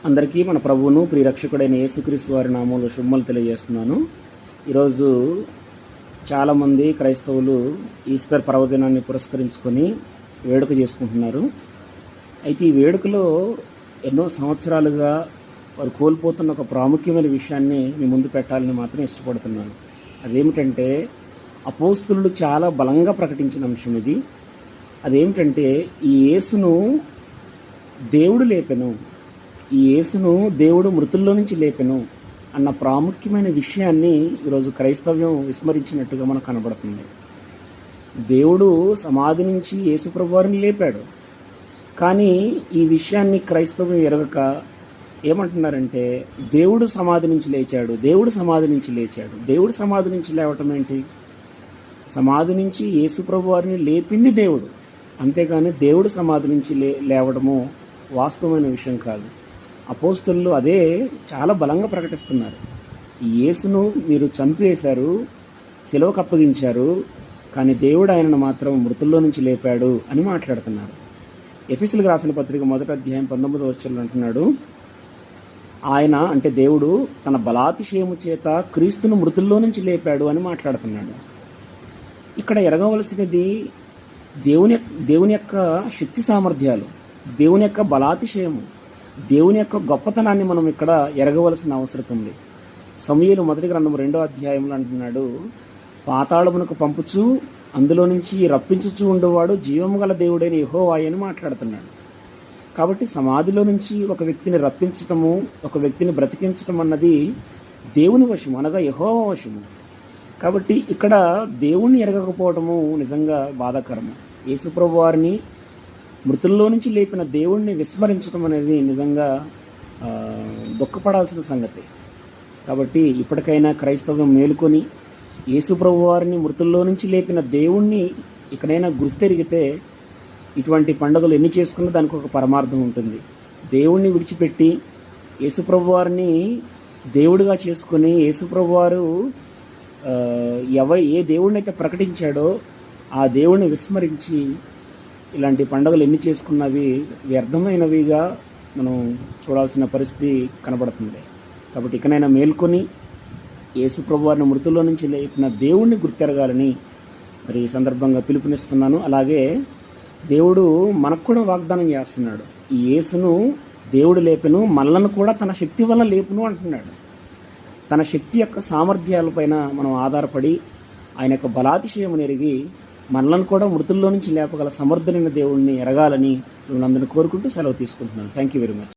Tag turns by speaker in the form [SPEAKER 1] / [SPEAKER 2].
[SPEAKER 1] అందరికీ మన ప్రభువును ప్రియరక్షకుడైన యేసుక్రీస్తు వారి నామంలో శుభములు తెలియజేస్తున్నాను. ఈరోజు చాలామంది క్రైస్తవులు ఈస్టర్ పర్వదినాన్ని పురస్కరించుకొని వేడుక చేసుకుంటున్నారు. అయితే ఈ వేడుకలో ఎన్నో సంవత్సరాలుగా వారు కోల్పోతున్న ఒక ప్రాముఖ్యమైన విషయాన్ని మీ ముందు పెట్టాలని మాత్రం ఇష్టపడుతున్నాను. అదేమిటంటే అపోస్తలులు చాలా బలంగా ప్రకటించిన అంశం ఇది. అదేమిటంటే ఈ యేసును దేవుడు లేపెను, ఈ యేసును దేవుడు మృతుల్లో నుంచి లేపెను అన్న ప్రాముఖ్యమైన విషయాన్ని ఈరోజు క్రైస్తవ్యం విస్మరించినట్టుగా మనకు కనబడుతుంది. దేవుడు సమాధి నుంచి యేసుప్రభువారిని లేపాడు, కానీ ఈ విషయాన్ని క్రైస్తవ్యం ఎరగక ఏమంటున్నారంటే దేవుడు సమాధి నుంచి లేచాడు, దేవుడు సమాధి నుంచి లేచాడు. దేవుడు సమాధి నుంచి లేవటం ఏంటి? సమాధి నుంచి యేసుప్రభువారిని లేపింది దేవుడు, అంతేగాని దేవుడు సమాధి నుంచి లేవడము వాస్తవమైన విషయం కాదు. అపోస్తలులు అదే చాలా బలంగా ప్రకటిస్తున్నారు. ఈ యేసును మీరు చంపేశారు, సిలువకు అప్పగించారు, కానీ దేవుడు ఆయనను మాత్రం మృతుల్లో నుంచి లేపాడు అని మాట్లాడుతున్నారు. ఎఫెసీయులకు రాసిన పత్రిక 1వ అధ్యాయం 19వ వచనంలో అంటున్నాడు, ఆయన అంటే దేవుడు తన బలాతిశయము చేత క్రీస్తును మృతుల్లో నుంచి లేపాడు అని మాట్లాడుతున్నాడు. ఇక్కడ ఎరగవలసినది దేవుని యొక్క శక్తి సామర్థ్యాలు, దేవుని యొక్క బలాతిశయము, దేవుని యొక్క గొప్పతనాన్ని మనం ఇక్కడ ఎరగవలసిన అవసరం ఉంది. సమూయేలు 1వ గ్రంథం 2వ అధ్యాయంలో అంటున్నాడు, పాతాళమునకు పంపుచు అందులో నుంచి రప్పించుచూ ఉండేవాడు జీవము గల దేవుడైన యెహోవా అని మాట్లాడుతున్నాడు. కాబట్టి సమాధిలో నుంచి ఒక వ్యక్తిని రప్పించటము, ఒక వ్యక్తిని బ్రతికించటం అన్నది దేవుని వశము, అనగా యెహోవా వశము. కాబట్టి ఇక్కడ దేవుణ్ణి ఎరగకపోవటము నిజంగా బాధాకరము. యేసుప్రభు వారిని మృతుల్లో నుంచి లేపిన దేవుణ్ణి విస్మరించడం అనేది నిజంగా దుఃఖపడాల్సిన సంగతి. కాబట్టి ఇప్పటికైనా క్రైస్తవం మేలుకొని యేసుప్రభు వారిని మృతుల్లో నుంచి లేపిన దేవుణ్ణి ఇక్కడైనా గుర్తెరిగితే ఇటువంటి పండుగలు ఎన్ని చేసుకున్నా దానికి ఒక పరమార్థం ఉంటుంది. దేవుణ్ణి విడిచిపెట్టి యేసుప్రభు వారిని దేవుడిగా చేసుకొని యేసుప్రభు వారు ఏ దేవుడిని అయితే ప్రకటించాడో ఆ దేవుణ్ణి విస్మరించి ఇలాంటి పండుగలు ఎన్ని చేసుకున్నవి వ్యర్థమైనవిగా మనం చూడాల్సిన పరిస్థితి కనబడుతుంది. కాబట్టి ఇకనైనా మేల్కొని యేసుప్రభు వారిని మృతుల్లో నుంచి లేపిన దేవుణ్ణి గుర్తెరగాలని మరి ఈ సందర్భంగా పిలుపునిస్తున్నాను. అలాగే దేవుడు మనకు కూడా వాగ్దానం చేస్తున్నాడు, ఈ యేసును దేవుడు లేపెను, మనలను కూడా తన శక్తి వల్ల లేపును అంటున్నాడు. తన శక్తి యొక్క సామర్థ్యాలపైన మనం ఆధారపడి ఆయన యొక్క బలాతిశయమును ఎరిగి మనలను కూడా మృతుల్లో నుంచి లేపగల సమర్థులైన దేవుడిని ఎరగాలని మిమ్మల్ని అందరినీ కోరుకుంటూ సెలవు తీసుకుంటున్నాను. Thank you very much.